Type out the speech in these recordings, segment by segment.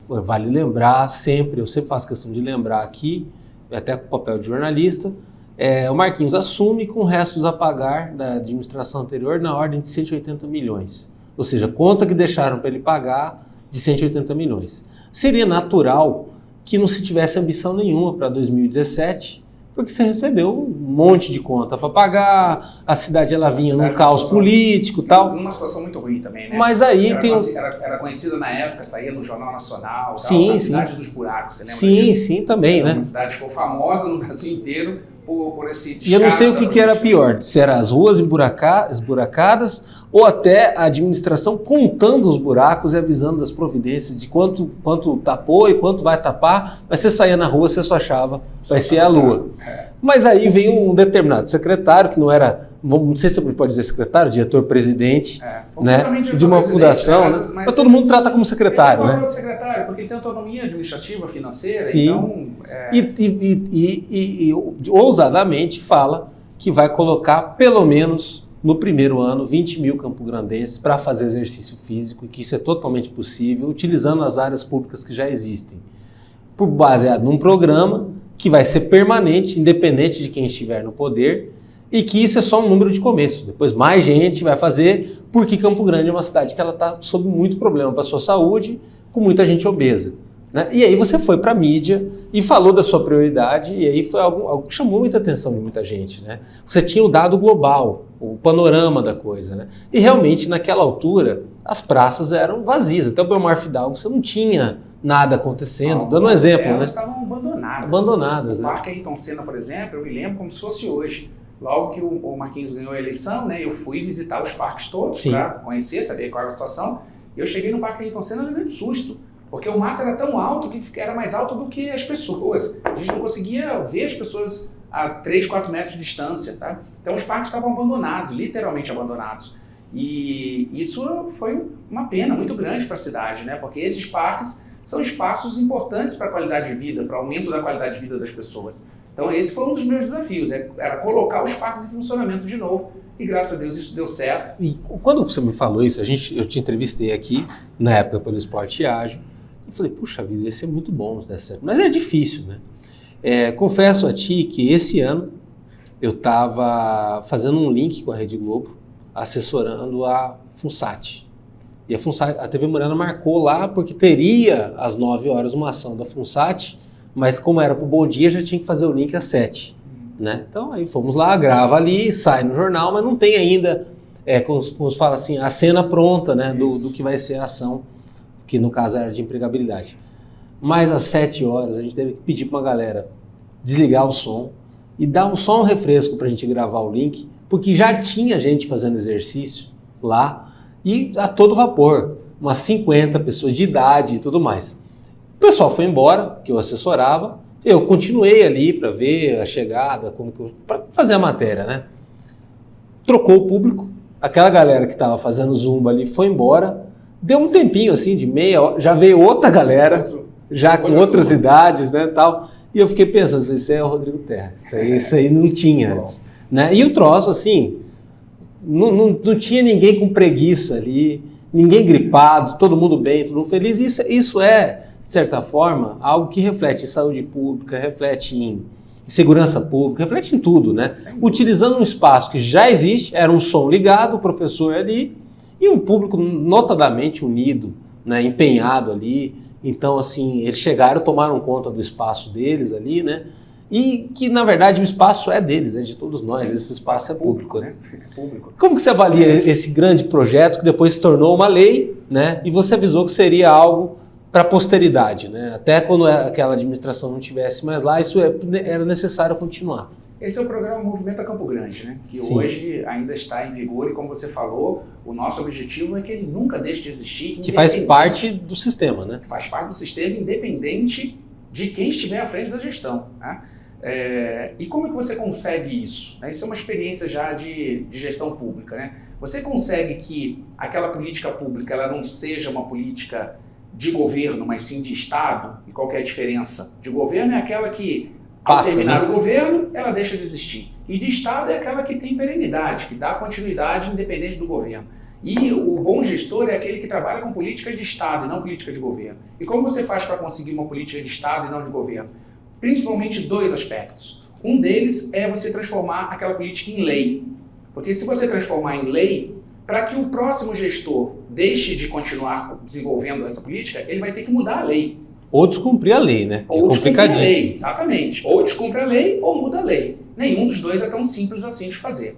vale lembrar sempre, eu sempre faço questão de lembrar aqui, até com o papel de jornalista, o Marquinhos assume com restos a pagar da administração anterior na ordem de 180 milhões. Ou seja, conta que deixaram para ele pagar de 180 milhões. Seria natural que não se tivesse ambição nenhuma para 2017, porque você recebeu um monte de conta para pagar, a cidade ela vinha num caos político e tal. Numa situação muito ruim também, né? Mas aí era conhecido na época, saía no Jornal Nacional, sim, a cidade dos buracos, você lembra sim, disso? Sim, também, né? Uma cidade que ficou famosa no Brasil inteiro por esse descaso. E eu não sei o que era pior, se era as ruas esburacadas ou até a administração contando os buracos e avisando das providências de quanto tapou e quanto vai tapar, mas você saía na rua, você só achava, vai ser a lua. Mas aí veio um determinado secretário, que não era, não sei se você pode dizer secretário, diretor-presidente, né, de uma fundação, né? Mas todo mundo trata como secretário, né? Secretário, porque ele tem autonomia administrativa, financeira, sim. Então... E ousadamente fala que vai colocar pelo menos no primeiro ano 20 mil campograndenses para fazer exercício físico e que isso é totalmente possível utilizando as áreas públicas que já existem, baseado num programa que vai ser permanente, independente de quem estiver no poder, e que isso é só um número de começo. Depois mais gente vai fazer, porque Campo Grande é uma cidade que ela está sob muito problema para a sua saúde, com muita gente obesa. Né? E aí você foi para a mídia e falou da sua prioridade, e aí foi algo que chamou muita atenção de muita gente. Né? Você tinha o dado global, o panorama da coisa. Né? E realmente, naquela altura, as praças eram vazias. Até o Belmar Fidalgo você não tinha nada acontecendo. Dando um exemplo. Elas né? estavam abandonadas. Abandonadas. O né? Parque Ayrton Senna, por exemplo, eu me lembro como se fosse hoje. Logo que o Marquinhos ganhou a eleição, né, eu fui visitar os parques todos para conhecer, saber qual era a situação. E eu cheguei no Parque Ayrton Senna levando susto, porque o mato era tão alto que era mais alto do que as pessoas. A gente não conseguia ver as pessoas a 3, 4 metros de distância, sabe? Então os parques estavam abandonados, literalmente abandonados. E isso foi uma pena muito grande para a cidade, né? Porque esses parques são espaços importantes para a qualidade de vida, para o aumento da qualidade de vida das pessoas. Então esse foi um dos meus desafios, era colocar os parques em funcionamento de novo, e graças a Deus isso deu certo. E quando você me falou isso, eu te entrevistei aqui, na época pelo Esporte Ágil, e falei, puxa vida, ia ser muito bom se der certo. Mas é difícil, né? Confesso a ti que esse ano eu estava fazendo um link com a Rede Globo, assessorando a FUNSAT. E a TV Morena marcou lá porque teria às 9 horas uma ação da FUNSAT, mas como era para o Bom Dia, já tinha que fazer o link às 7. Né? Então aí fomos lá, grava ali, sai no jornal, mas não tem ainda, como se fala assim, a cena pronta, né, do que vai ser a ação, que no caso era de empregabilidade. Mas às 7 horas a gente teve que pedir para uma galera desligar o som e dar só um refresco para a gente gravar o link, porque já tinha gente fazendo exercício lá e a todo vapor, umas 50 pessoas de idade e tudo mais. O pessoal foi embora, que eu assessorava, eu continuei ali para ver a chegada, para fazer a matéria, né? Trocou o público, aquela galera que estava fazendo zumba ali foi embora, deu um tempinho assim, de meia hora, já veio outra galera, já com outras idades, né, tal, e eu fiquei pensando, isso aí é o Rodrigo Terra, isso aí não tinha antes, né? E o troço, assim, não tinha ninguém com preguiça ali, ninguém gripado, todo mundo bem, todo mundo feliz, isso é, de certa forma, algo que reflete em saúde pública, reflete em segurança pública, reflete em tudo, né? Utilizando um espaço que já existe, era um som ligado, o professor ali, e um público notadamente unido, né, empenhado ali. Então, assim, eles chegaram, tomaram conta do espaço deles ali, né? E que, na verdade, o espaço é deles, é de todos nós, sim, esse espaço é público, né? É público. Como que você avalia esse grande projeto que depois se tornou uma lei, né? E você avisou que seria algo para a posteridade, né? Até quando aquela administração não estivesse mais lá, isso era necessário continuar. Esse é o programa Movimento a Campo Grande, né? Que sim, hoje ainda está em vigor e, como você falou, o nosso objetivo é que ele nunca deixe de existir. Que faz parte do sistema, né? Faz parte do sistema, independente de quem estiver à frente da gestão, né? E como é que você consegue isso? Isso é uma experiência já de gestão pública, né? Você consegue que aquela política pública ela não seja uma política de governo, mas sim de Estado? E qual que é a diferença? De governo é aquela que, ao terminar, né, o governo, ela deixa de existir. E de Estado é aquela que tem perenidade, que dá continuidade independente do governo. E o bom gestor é aquele que trabalha com políticas de Estado e não política de governo. E como você faz para conseguir uma política de Estado e não de governo? Principalmente 2 aspectos. Um deles é você transformar aquela política em lei. Porque se você transformar em lei, para que o próximo gestor deixe de continuar desenvolvendo essa política, ele vai ter que mudar a lei. Ou descumprir a lei, né? Ou descumprir a lei, exatamente. Ou descumpre a lei ou muda a lei. Nenhum dos dois é tão simples assim de fazer.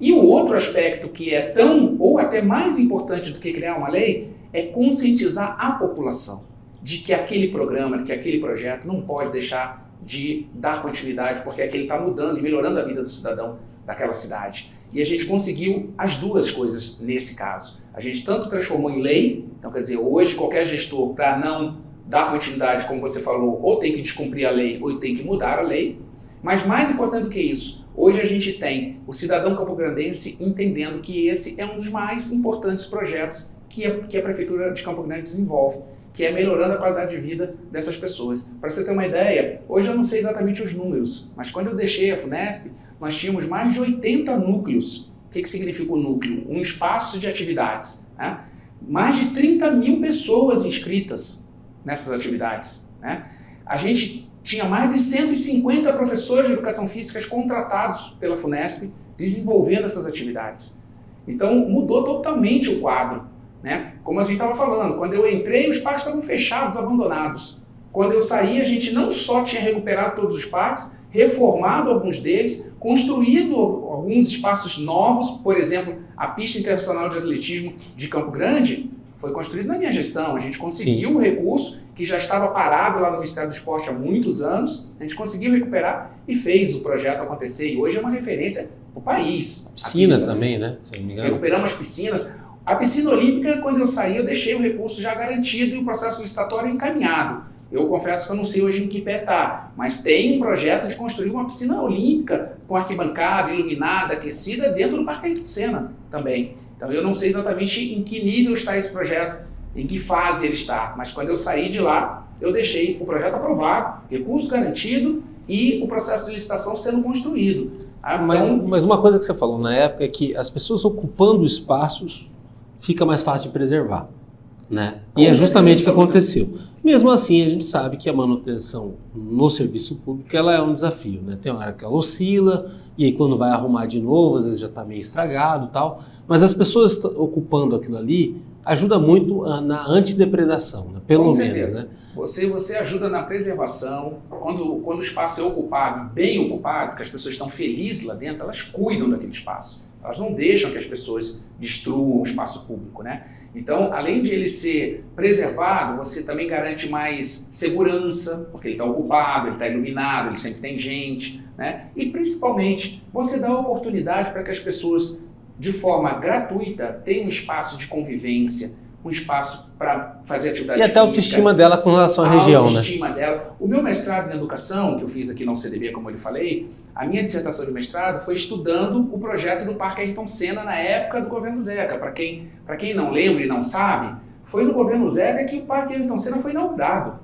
E o outro aspecto que é tão, ou até mais importante do que criar uma lei, é conscientizar a população de que aquele programa, de que aquele projeto não pode deixar de dar continuidade, porque aquele está mudando e melhorando a vida do cidadão daquela cidade. E a gente conseguiu as 2 coisas nesse caso. A gente tanto transformou em lei, então quer dizer, hoje qualquer gestor, para não dar continuidade, como você falou, ou tem que descumprir a lei ou tem que mudar a lei, mas mais importante do que isso, hoje a gente tem o cidadão campograndense entendendo que esse é um dos mais importantes projetos que a Prefeitura de Campo Grande desenvolve, que é melhorando a qualidade de vida dessas pessoas. Para você ter uma ideia, hoje eu não sei exatamente os números, mas quando eu deixei a FUNESP, nós tínhamos mais de 80 núcleos. O que significa o núcleo? Um espaço de atividades. Né? Mais de 30 mil pessoas inscritas nessas atividades. Né? A gente tinha mais de 150 professores de educação física contratados pela FUNESP desenvolvendo essas atividades. Então mudou totalmente o quadro. Né? Como a gente estava falando, quando eu entrei os parques estavam fechados, abandonados. Quando eu saí a gente não só tinha recuperado todos os parques, reformado alguns deles, construído alguns espaços novos, por exemplo, a pista internacional de atletismo de Campo Grande foi construída na minha gestão. A gente conseguiu um recurso que já estava parado lá no Ministério do Esporte há muitos anos, a gente conseguiu recuperar e fez o projeto acontecer. E hoje é uma referência para o país. Piscina também, né? Se não me engano. Recuperamos as piscinas. A piscina olímpica, quando eu saí, eu deixei o recurso já garantido e o processo licitatório encaminhado. Eu confesso que eu não sei hoje em que pé está, mas tem um projeto de construir uma piscina olímpica com arquibancada, iluminada, aquecida dentro do Parque Ayrton Senna também. Então eu não sei exatamente em que nível está esse projeto, em que fase ele está, mas quando eu saí de lá, eu deixei o projeto aprovado, recurso garantido e o processo de licitação sendo construído. Mas uma coisa que você falou na época é que as pessoas ocupando espaços fica mais fácil de preservar. Né? E é justamente o que aconteceu. Mesmo assim, a gente sabe que a manutenção no serviço público ela é um desafio. Né? Tem uma hora que ela oscila, e aí quando vai arrumar de novo, às vezes já está meio estragado e tal. Mas as pessoas ocupando aquilo ali ajuda muito na antidepredação, né? Pelo Com menos. certeza. Né? Você ajuda na preservação, quando o espaço é ocupado, bem ocupado, que as pessoas estão felizes lá dentro, elas cuidam daquele espaço. Elas não deixam que as pessoas destruam o espaço público, né? Então, além de ele ser preservado, você também garante mais segurança, porque ele está ocupado, ele está iluminado, ele sempre tem gente, né? E principalmente, você dá oportunidade para que as pessoas, de forma gratuita, tenham um espaço de convivência, um espaço para fazer atividade física. E até a autoestima dela com relação à região, né? A autoestima dela. O meu mestrado em educação, que eu fiz aqui na UCDB, como eu lhe falei, a minha dissertação de mestrado foi estudando o projeto do Parque Ayrton Senna na época do governo Zeca. Para quem não lembra e não sabe, foi no governo Zeca que o Parque Ayrton Senna foi inaugurado.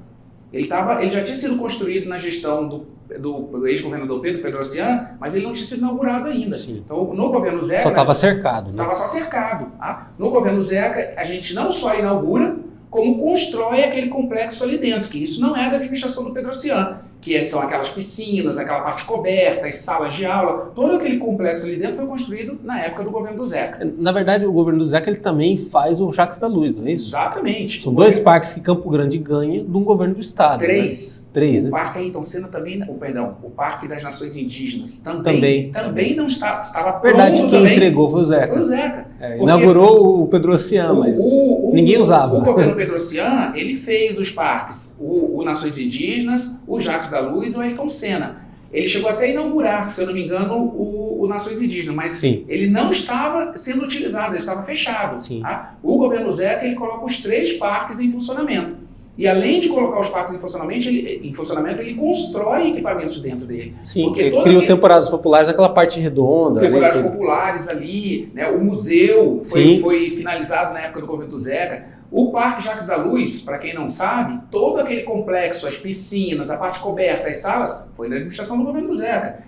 Ele já tinha sido construído na gestão do ex-governador Pedro Pedrocian, mas ele não tinha sido inaugurado ainda. Sim. Então, no governo Zeca... Só estava cercado. Né? Estava só cercado. Tá? No governo Zeca, a gente não só inaugura, como constrói aquele complexo ali dentro, que isso não é da administração do Pedrocian, que são aquelas piscinas, aquela parte coberta, as salas de aula, todo aquele complexo ali dentro foi construído na época do governo do Zeca. Na verdade, o governo do Zeca ele também faz o Jacques da Luz, não é isso? Exatamente. São 2 parques que Campo Grande ganha de um governo do estado. 3. Né? 3, né? O Parque Ayrton Senna também, o Parque das Nações Indígenas também não estava pronto. Verdade, quem também entregou foi o Zeca. Foi o Zeca. Inaugurou o Pedrocian, mas ninguém usava. O governo Pedrocian, ele fez os parques, o Nações Indígenas, o Jacques da Luz e o Ayrton Senna. Ele chegou até a inaugurar, se eu não me engano, o Nações Indígenas, mas Sim. ele não estava sendo utilizado, ele estava fechado. Tá? O governo Zeca, ele coloca os 3 parques em funcionamento. E além de colocar os parques em funcionamento, ele constrói equipamentos dentro dele. Sim, porque criou temporadas populares, aquela parte redonda. Temporadas populares ali, né? O museu foi finalizado na época do governo do Zeca. O Parque Jacques da Luz, para quem não sabe, todo aquele complexo, as piscinas, a parte coberta, as salas, foi na administração do governo do Zeca.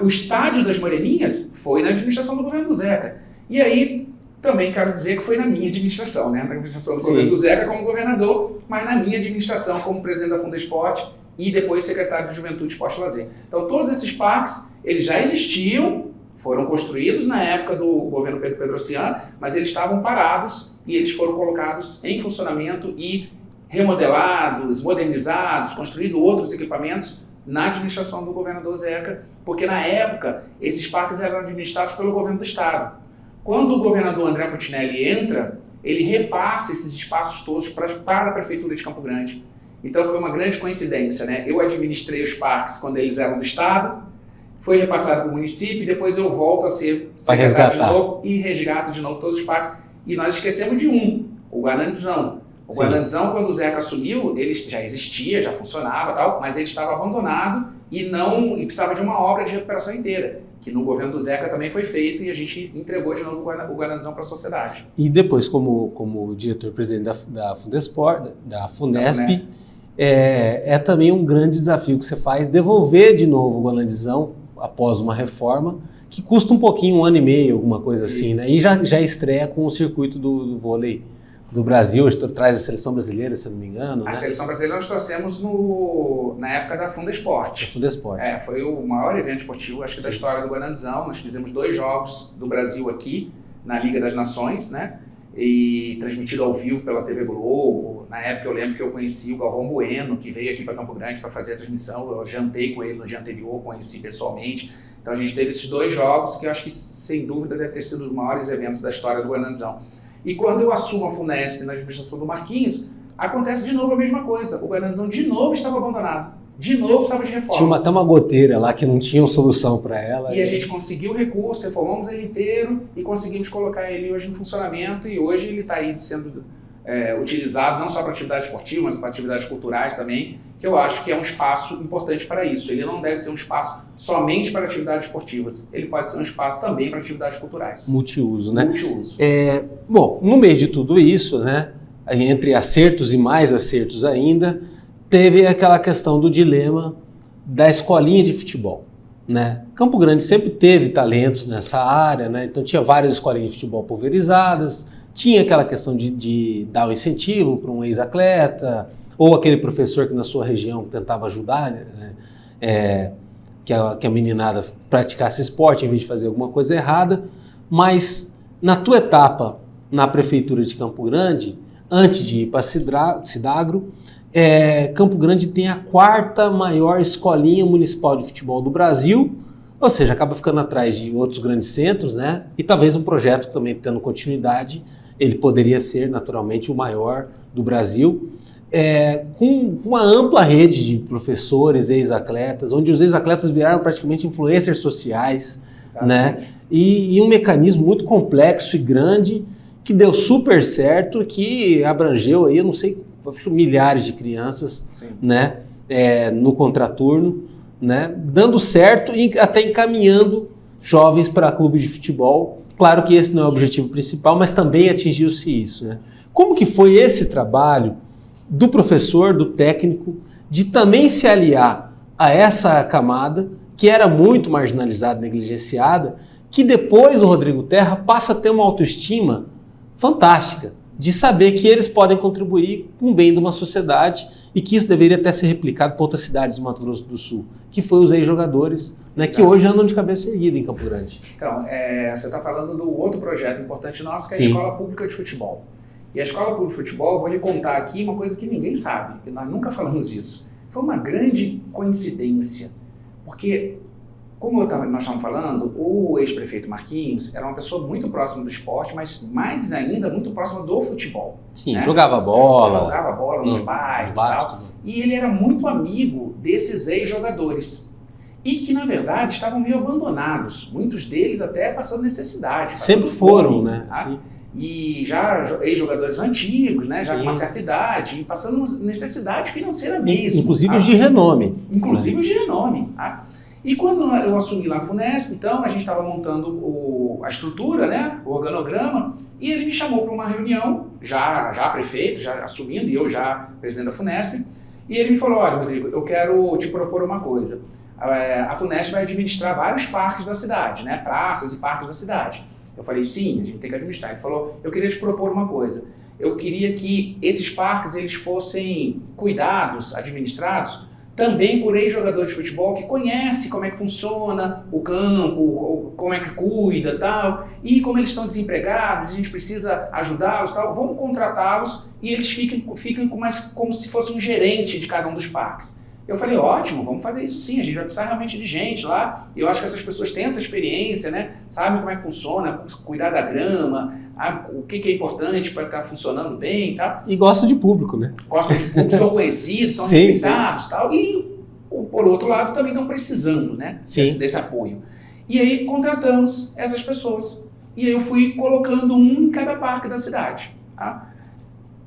O estádio das Moreninhas foi na administração do governo do Zeca. E aí, Também quero dizer que foi na minha administração, né? Na administração do governo do Zeca como governador, mas na minha administração como presidente da Fundesporte e depois secretário de Juventude, Esporte e Lazer. Então todos esses parques, eles já existiam, foram construídos na época do governo Pedro Pedrocian, mas eles estavam parados e eles foram colocados em funcionamento e remodelados, modernizados, construídos outros equipamentos na administração do governador Zeca, porque na época esses parques eram administrados pelo governo do estado. Quando o governador André Putinelli entra, ele repassa esses espaços todos para a prefeitura de Campo Grande. Então foi uma grande coincidência, né? Eu administrei os parques quando eles eram do estado, foi repassado para o município e depois eu volto a ser secretário de novo e resgato de novo todos os parques. E nós esquecemos de o Guanandizão. O Guanandizão, quando o Zeca assumiu, ele já existia, já funcionava, tal, mas ele estava abandonado e precisava de uma obra de recuperação inteira, que no governo do Zeca também foi feito e a gente entregou de novo o Guanandizão para a sociedade. E depois, como diretor-presidente da Fundesport, da Funesp, é também um grande desafio que você faz, devolver de novo o Guanandizão após uma reforma, que custa um pouquinho, 1 ano e meio, alguma coisa assim, né? E já estreia com o circuito do vôlei do Brasil, hoje traz a seleção brasileira, se eu não me engano. A seleção brasileira nós trouxemos na época da Fundesporte. Foi o maior evento esportivo, acho que da história do Guanandizão. Nós fizemos 2 jogos do Brasil aqui, na Liga das Nações, né? E transmitido ao vivo pela TV Globo. Na época eu lembro que eu conheci o Galvão Bueno, que veio aqui para Campo Grande para fazer a transmissão. Eu jantei com ele no dia anterior, conheci pessoalmente. Então a gente teve esses 2 jogos que eu acho que, sem dúvida, deve ter sido os maiores eventos da história do Guanandizão. E quando eu assumo a Funesp na administração do Marquinhos, acontece de novo a mesma coisa. O Guanandizão de novo estava abandonado. De novo precisava de reforma. Tinha até uma goteira lá que não tinha solução para ela. E a gente conseguiu recurso, reformamos ele inteiro e conseguimos colocar ele hoje em funcionamento. E hoje ele está aí sendo utilizado não só para atividades esportivas, mas para atividades culturais também, que eu acho que é um espaço importante para isso. Ele não deve ser um espaço somente para atividades esportivas, ele pode ser um espaço também para atividades culturais. Multiuso, né? Multiuso. Bom, no meio de tudo isso, né, entre acertos e mais acertos ainda, teve aquela questão do dilema da escolinha de futebol, né? Campo Grande sempre teve talentos nessa área, né? Então tinha várias escolinhas de futebol pulverizadas, tinha aquela questão de dar um incentivo para um ex-atleta, ou aquele professor que na sua região tentava ajudar, né? Que a meninada praticasse esporte em vez de fazer alguma coisa errada. Mas na tua etapa na prefeitura de Campo Grande, antes de ir para Cidagro, Campo Grande tem a 4ª maior escolinha municipal de futebol do Brasil, ou seja, acaba ficando atrás de outros grandes centros, né? E talvez um projeto também tendo continuidade, ele poderia ser naturalmente o maior do Brasil, com uma ampla rede de professores, ex-atletas, onde os ex-atletas viraram praticamente influencers sociais, né? E um mecanismo muito complexo e grande que deu super certo, que abrangeu aí, eu não sei, milhares de crianças, né? No contraturno, né? Dando certo e até encaminhando jovens para clubes de futebol. Claro que esse não é o objetivo principal, mas também atingiu-se isso, né? Como que foi esse trabalho do professor, do técnico, de também se aliar a essa camada que era muito marginalizada, negligenciada, que depois o Rodrigo Terra passa a ter uma autoestima fantástica, de saber que eles podem contribuir com o bem de uma sociedade e que isso deveria até ser replicado para outras cidades do Mato Grosso do Sul, que foi os ex-jogadores, né, que hoje andam de cabeça erguida em Campo Grande. Então, você está falando do outro projeto importante nosso, que é a Escola Pública de Futebol. E a Escola Pública de Futebol, vou lhe contar aqui uma coisa que ninguém sabe, e nós nunca falamos isso. Foi uma grande coincidência, porque, como nós estávamos falando, o ex-prefeito Marquinhos era uma pessoa muito próxima do esporte, mas mais ainda muito próxima do futebol. Sim, né? Jogava bola. Jogava bola nos bairros e tal. E ele era muito amigo desses ex-jogadores. E que, na verdade, estavam meio abandonados. Muitos deles até passando necessidade. Sempre foram, né? Tá? Sim. E já ex-jogadores antigos, né? Já com uma certa idade, e passando necessidade financeira mesmo. Inclusive os de renome. Inclusive os de renome. Tá? E quando eu assumi lá a Funesp, então, a gente estava montando a estrutura, né, o organograma, e ele me chamou para uma reunião, já prefeito, já assumindo, e eu já presidente da Funesp, e ele me falou: olha, Rodrigo, eu quero te propor uma coisa. A Funesp vai administrar vários parques da cidade, né, praças e parques da cidade. Eu falei, sim, a gente tem que administrar. Ele falou, eu queria te propor uma coisa. Eu queria que esses parques eles fossem cuidados, administrados, também por ex-jogadores de futebol que conhecem como é que funciona o campo, como é que cuida e tal, e como eles estão desempregados, a gente precisa ajudá-los e tal, vamos contratá-los e eles fiquem como se fosse um gerente de cada um dos parques. Eu falei, ótimo, vamos fazer isso sim, a gente vai precisar realmente de gente lá, eu acho que essas pessoas têm essa experiência, né? Sabem como é que funciona, cuidar da grama, o que é importante para estar funcionando bem e tal. E gostam de público, né? Gostam de público, são conhecidos, são respeitados e tal, e por outro lado também estão precisando, né? Desse apoio. E aí contratamos essas pessoas, e aí eu fui colocando um em cada parque da cidade, tá?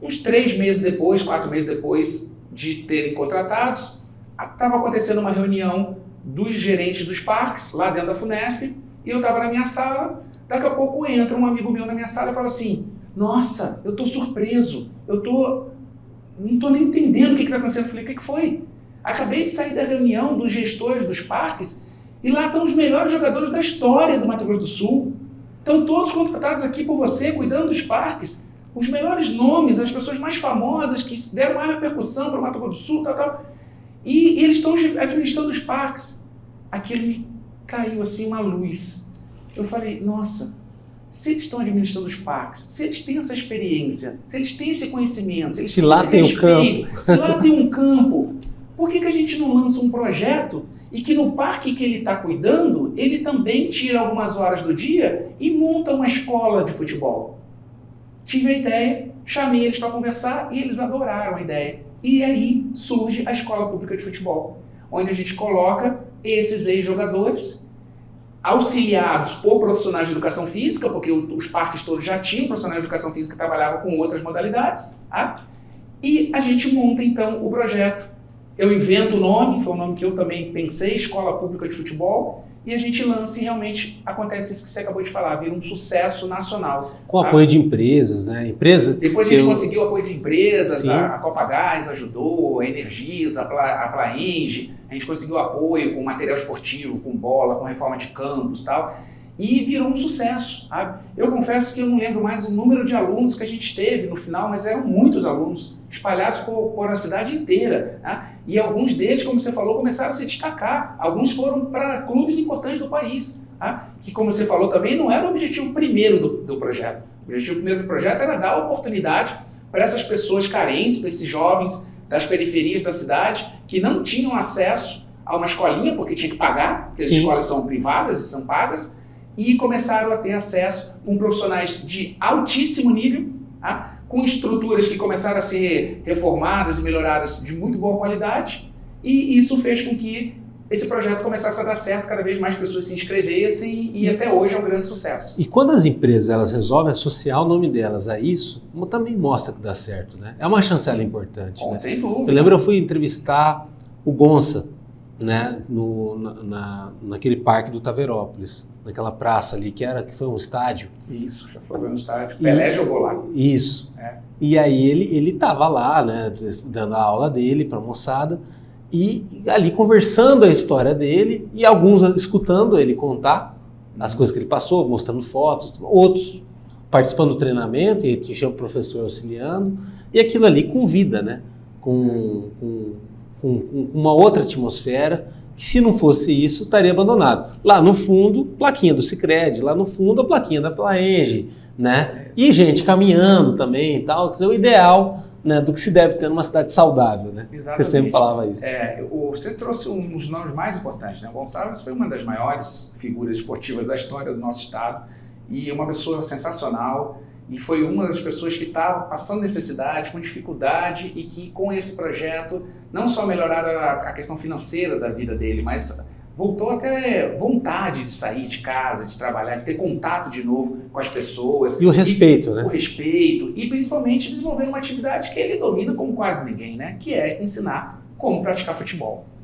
Uns 3 meses depois, 4 meses depois de terem contratados, estava acontecendo uma reunião dos gerentes dos parques, lá dentro da FUNESP, e eu estava na minha sala, daqui a pouco entra um amigo meu na minha sala e fala assim, nossa, eu estou surpreso, não estou nem entendendo o que está acontecendo. Eu falei, o que foi? Acabei de sair da reunião dos gestores dos parques, e lá estão os melhores jogadores da história do Mato Grosso do Sul. Estão todos contratados aqui por você, cuidando dos parques. Os melhores nomes, as pessoas mais famosas que deram mais repercussão para o Mato Grosso do Sul, tal. E eles estão administrando os parques. Aquilo me caiu assim uma luz. Eu falei, nossa, se eles estão administrando os parques, se eles têm essa experiência, se eles têm esse conhecimento, se lá tem um campo, se lá tem um campo, por que a gente não lança um projeto e que no parque que ele está cuidando, ele também tira algumas horas do dia e monta uma escola de futebol? Tive a ideia, chamei eles para conversar e eles adoraram a ideia. E aí surge a Escola Pública de Futebol, onde a gente coloca esses ex-jogadores auxiliados por profissionais de educação física, porque os parques todos já tinham profissionais de educação física que trabalhavam com outras modalidades, tá? E a gente monta então o projeto. Eu invento o nome, foi um nome que eu também pensei, Escola Pública de Futebol, e a gente lança e realmente acontece isso que você acabou de falar, vira um sucesso nacional. Com apoio de empresas, né? Depois a gente conseguiu apoio de empresas, a Copagás ajudou, a Energisa, a Plaenge, a gente conseguiu apoio com material esportivo, com bola, com reforma de campos e tal, e virou um sucesso, sabe? Eu confesso que eu não lembro mais o número de alunos que a gente teve no final, mas eram muitos alunos, espalhados por a cidade inteira, né? E alguns deles, como você falou, começaram a se destacar. Alguns foram para clubes importantes do país, tá? Que, como você falou também, não era o objetivo primeiro do projeto. O objetivo primeiro do projeto era dar oportunidade para essas pessoas carentes, para esses jovens das periferias da cidade, que não tinham acesso a uma escolinha, porque tinha que pagar, porque as escolas são privadas e são pagas, e começaram a ter acesso com profissionais de altíssimo nível, tá? Com estruturas que começaram a ser reformadas e melhoradas de muito boa qualidade, e isso fez com que esse projeto começasse a dar certo, cada vez mais pessoas se inscrevessem e até hoje é um grande sucesso. E quando as empresas elas resolvem associar o nome delas a isso, também mostra que dá certo, né? É uma chancela importante. Né? Sem dúvida. Eu lembro, eu fui entrevistar o Gonça, né? Naquele parque do Taverópolis, naquela praça ali, que foi um estádio. Isso, já foi um estádio. Pelé jogou lá. Isso. E aí ele estava lá, né, dando a aula dele para a moçada, e ali conversando a história dele, e alguns escutando ele contar as coisas que ele passou, mostrando fotos, outros participando do treinamento, e tinha o professor auxiliando, e aquilo ali com vida, né? Com uma outra atmosfera, que se não fosse isso, estaria abandonado. Lá no fundo, plaquinha do Sicredi, lá no fundo, a plaquinha da Plaenge, né? E gente caminhando também e tal, quer dizer, o ideal, né, do que se deve ter numa cidade saudável, né? Exatamente. Você sempre falava isso. Você trouxe um dos nomes mais importantes, né? O Gonçalves foi uma das maiores figuras esportivas da história do nosso estado e uma pessoa sensacional, e foi uma das pessoas que estava passando necessidade, com dificuldade, e que com esse projeto não só melhoraram a questão financeira da vida dele, mas voltou até vontade de sair de casa, de trabalhar, de ter contato de novo com as pessoas. E o respeito, né? O respeito, e principalmente desenvolver uma atividade que ele domina como quase ninguém, né? Que é ensinar como praticar futebol.